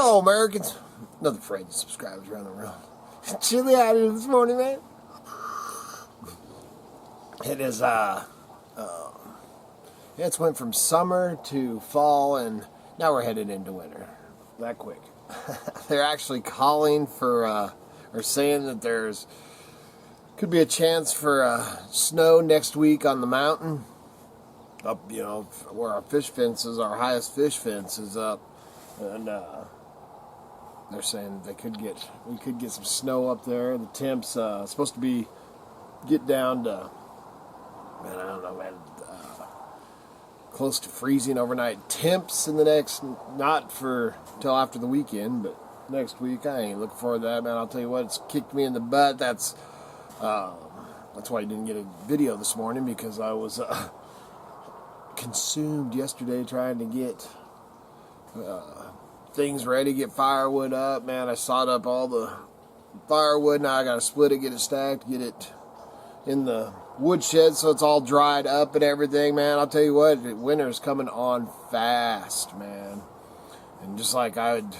Hello, Americans. Another friend subscribers around the world. Chilly out here this morning, man. It is, it's went from summer to fall, and now we're headed into winter. That quick. They're actually calling for, or saying that could be a chance for snow next week on the mountain. Up, where our fish fence is, our highest fish fence is up. And they're saying we could get some snow up there. The temps supposed to get down to, man, I don't know, man, close to freezing overnight temps in the next, not for till after the weekend, but next week. I ain't looking forward to that, man. I'll tell you what, it's kicked me in the butt. That's why I didn't get a video this morning, because I was consumed yesterday trying to get things ready, get firewood up. Man, I sawed up all the firewood. Now I gotta split it, get it stacked, get it in the woodshed so it's all dried up and everything. Man, I'll tell you what, winter's coming on fast, man. And just like I would,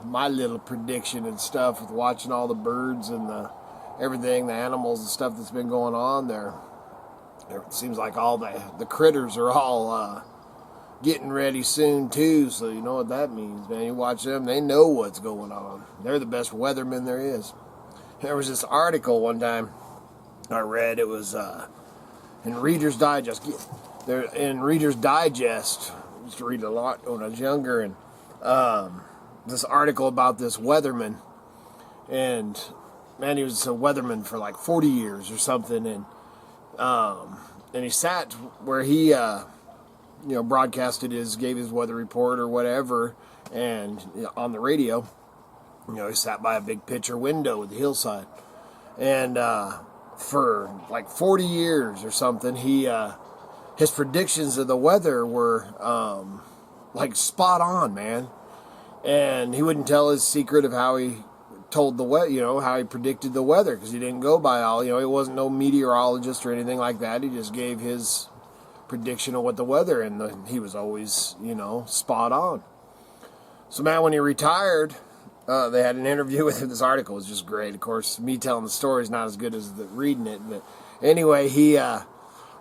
my little prediction and stuff with watching all the birds and everything, the animals and stuff that's been going on there, it seems like all the critters are all getting ready soon too. So you know what that means, man. You watch them, they know what's going on. They're the best weathermen there is. There was this article one time I read. It was in Reader's Digest. In Reader's Digest, I used to read a lot when I was younger, and this article about this weatherman, and man, he was a weatherman for like 40 years or something, and he sat where he broadcasted gave his weather report or whatever, and on the radio, he sat by a big picture window with the hillside, and for like 40 years or something, his predictions of the weather were like spot on, man. And he wouldn't tell his secret of how he told the weather, how he predicted the weather, because he didn't go by all, he wasn't no meteorologist or anything like that. He just gave his prediction of what the weather, and he was always, spot on. So, man, when he retired, they had an interview with him. This article was just great. Of course, me telling the story is not as good as reading it, but anyway,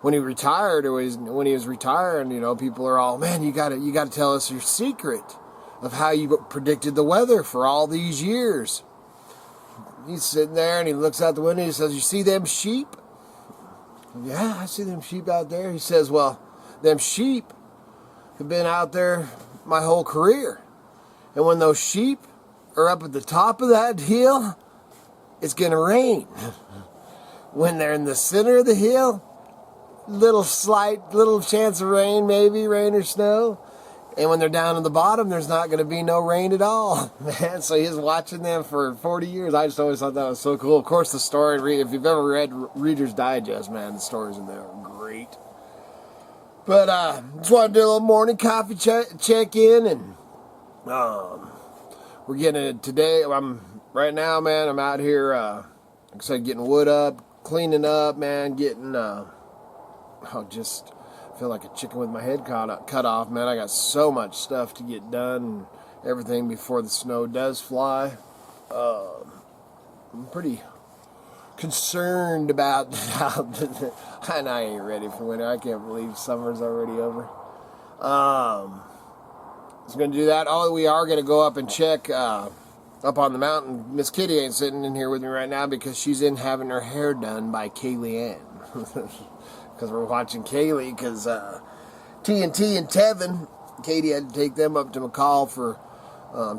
when he retired, when he was retiring, people are all, man, you gotta tell us your secret of how you predicted the weather for all these years. He's sitting there and he looks out the window and he says, "You see them sheep?" "Yeah, I see them sheep out there." He says, "Well, them sheep have been out there my whole career. And when those sheep are up at the top of that hill, it's going to rain. When they're in the center of the hill, little chance of rain, maybe rain or snow. And when they're down at the bottom, there's not going to be no rain at all." Man, so he's watching them for 40 years. I just always thought that was so cool. Of course, the story, if you've ever read Reader's Digest, man, the stories in there are great. But just want to do a little morning coffee check-in, and we're getting it today. Right now, man, I'm out here, like I said, getting wood up, cleaning up, man, getting, just feel like a chicken with my head cut off, man. I got so much stuff to get done and everything before the snow does fly. I'm pretty concerned about how and I ain't ready for winter. I can't believe summer's already over. I was going to do that. Oh, we are going to go up and check up on the mountain. Miss Kitty ain't sitting in here with me right now because she's in having her hair done by Kaylee Ann. Because we're watching Kaylee, because TNT and Tevin, Katie had to take them up to McCall for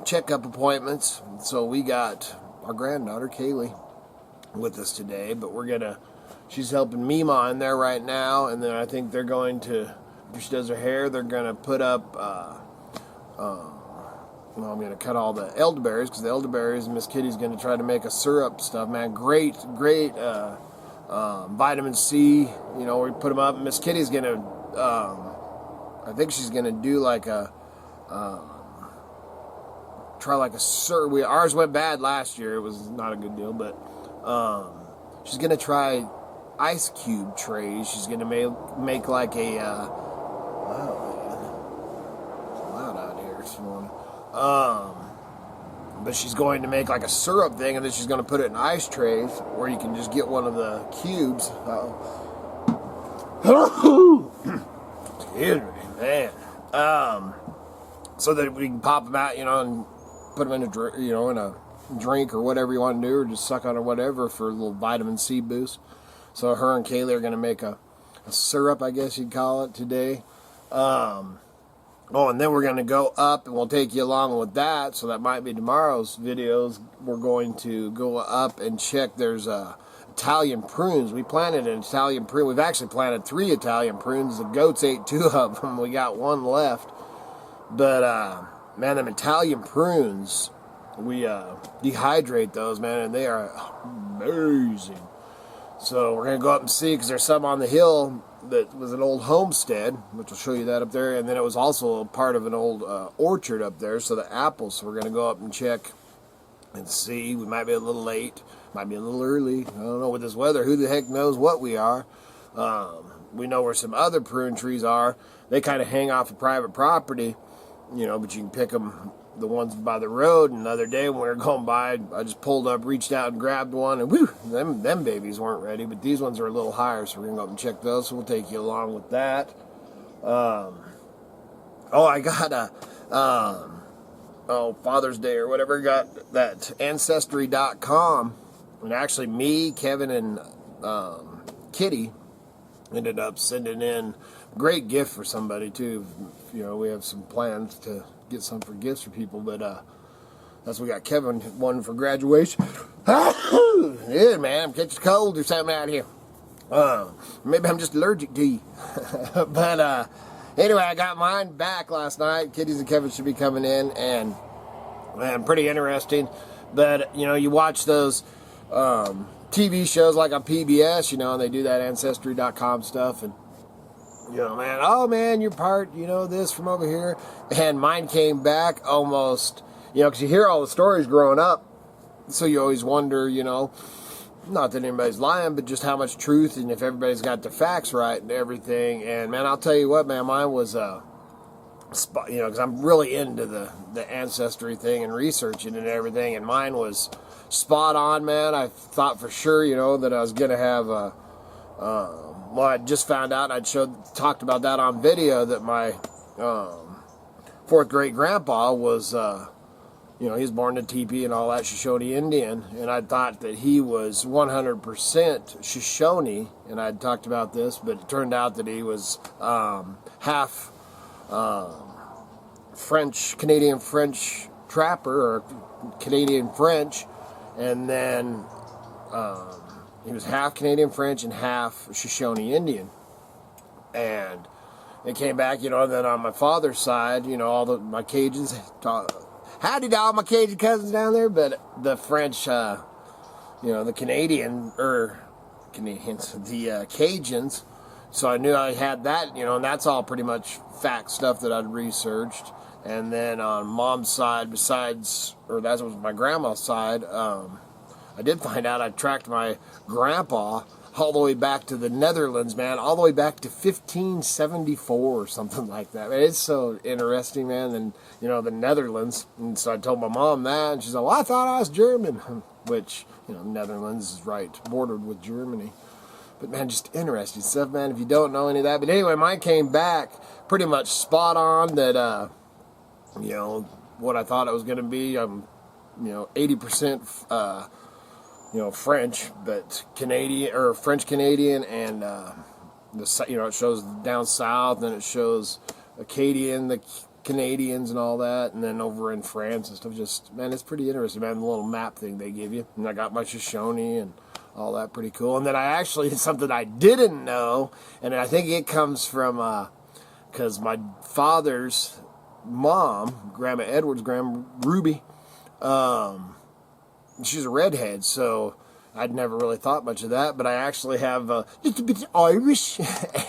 checkup appointments. So we got our granddaughter, Kaylee, with us today. But she's helping Mima in there right now. And then I think they're going to, if she does her hair, they're going to put up, I'm going to cut all the elderberries, because the elderberries, Miss Kitty's going to try to make a syrup stuff, man. Great, vitamin C, we put them up. Miss Kitty's gonna, I think she's gonna do try like a syrup. Ours went bad last year. It was not a good deal, but she's gonna try ice cube trays. She's gonna make like a, wow, man, it's loud out here this morning. but she's going to make like a syrup thing, and then she's going to put it in ice trays, where you can just get one of the cubes. Excuse me, man. So that we can pop them out, and put them in a drink or whatever you want to do, or just suck on or whatever for a little vitamin C boost. So her and Kaylee are going to make a syrup, I guess you'd call it, today. And then we're going to go up, and we'll take you along with that. So that might be tomorrow's videos. We're going to go up and check. There's Italian prunes. We planted an Italian prune. We've actually planted 3 Italian prunes. The goats ate 2 of them. We got 1 left. But, man, them Italian prunes, we dehydrate those, man, and they are amazing. So we're going to go up and see, because there's some on the hill that was an old homestead, which will show you that up there, and then it was also a part of an old orchard up there, so the apples. So we're going to go up and check and see. We might be a little late, might be a little early. I don't know with this weather. Who the heck knows what we are? We know where some other prune trees are. They kind of hang off of private property, but you can pick them, the ones by the road. And the other day when we were going by, I just pulled up, reached out and grabbed one, and whew, them babies weren't ready, but these ones are a little higher, so we're going to go up and check those. So we'll take you along with that. I got Father's Day or whatever, got that Ancestry.com, and actually me, Kevin, and Kitty ended up sending in a great gift for somebody too. We have some plans to get some for gifts for people, but that's what we got. Kevin one for graduation. Yeah, man, I'm catching cold or something out here. Maybe I'm just allergic to you. But anyway, I got mine back last night. Kitty's and Kevin should be coming in, and man, pretty interesting. But you watch those TV shows like on PBS, and they do that Ancestry.com stuff, and man, oh man, you're part, this from over here. And mine came back almost, because you hear all the stories growing up, so you always wonder, not that anybody's lying, but just how much truth, and if everybody's got their facts right and everything. And man, I'll tell you what, man, mine was because I'm really into the ancestry thing and researching and everything, and mine was spot on, man. I thought for sure, that I was gonna have well, I just found out, talked about that on video, that my 4th great grandpa was, he was born in Teepee and all that, Shoshone Indian, and I thought that he was 100% Shoshone, and I'd talked about this, but it turned out that he was half Canadian French trapper, or Canadian French, and then he was half Canadian French and half Shoshone Indian. And it came back, and then on my father's side, all my Cajuns, howdy to all my Cajun cousins down there, but the French, the Canadians, the Cajuns, so I knew I had that, and that's all pretty much fact stuff that I'd researched. And then on mom's side, that was my grandma's side, I did find out I tracked my grandpa all the way back to the Netherlands, man, all the way back to 1574 or something like that. Man, it's so interesting, man, and, the Netherlands. And so I told my mom that, and she's like, well, I thought I was German, which, Netherlands is right bordered with Germany. But, man, just interesting stuff, man, if you don't know any of that. But anyway, mine came back pretty much spot on that, what I thought it was going to be. I'm, 80%, French, but Canadian, or French Canadian, and it shows down south, and it shows Acadian, the Canadians and all that, and then over in France and stuff. Just, man, it's pretty interesting, man, the little map thing they give you. And I got my Shoshone and all that, pretty cool. And then I actually, something I didn't know, and I think it comes from, because my father's mom, Grandma Edwards, Grandma Ruby, she's a redhead, so I'd never really thought much of that, but I actually have just a bit Irish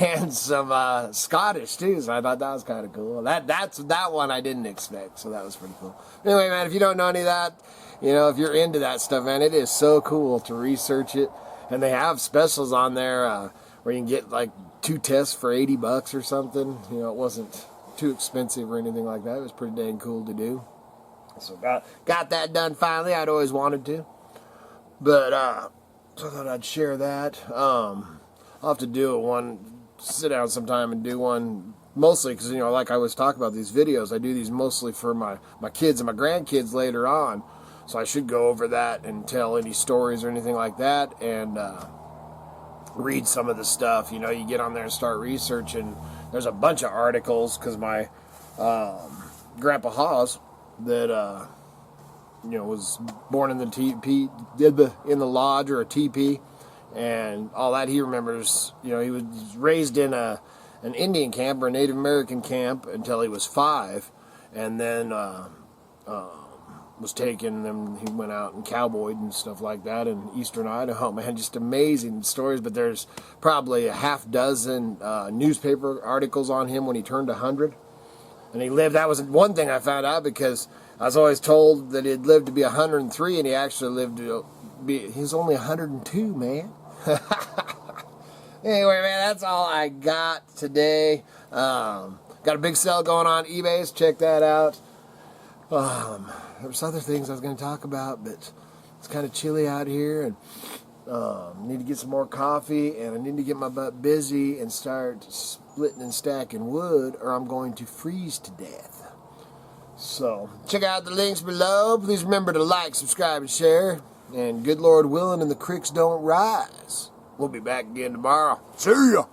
and some Scottish too, so I thought that was kind of cool. That one I didn't expect, so that was pretty cool. Anyway, man, if you don't know any of that, if you're into that stuff, man, it is so cool to research it, and they have specials on there where you can get like 2 tests for $80 or something. It wasn't too expensive or anything like that. It was pretty dang cool to do. So got that done finally. I'd always wanted to. But so I thought I'd share that. I'll have to do sit down sometime and do one, mostly because, you know, like I was talking about these videos, I do these mostly for my kids and my grandkids later on. So I should go over that and tell any stories or anything like that, and read some of the stuff. You know, you get on there and start researching. There's a bunch of articles because my Grandpa Hawes, that you know, was born in the teepee, in the lodge or a teepee, and all that. He remembers, you know, he was raised in an Indian camp or a Native American camp until he was 5, and then was taken, and he went out and cowboyed and stuff like that in eastern Idaho. Man, just amazing stories. But there's probably a half dozen newspaper articles on him when he turned 100. And he lived, that was one thing I found out, because I was always told that he'd lived to be 103, and he actually lived to be, he's only 102, man. Anyway, man, that's all I got today. Got a big sale going on eBay, so check that out. There's other things I was going to talk about, but it's kind of chilly out here, and need to get some more coffee, and I need to get my butt busy and start splitting and stacking wood, or I'm going to freeze to death. So, check out the links below. Please remember to like, subscribe, and share. And good Lord willing, and the creeks don't rise, we'll be back again tomorrow. See ya!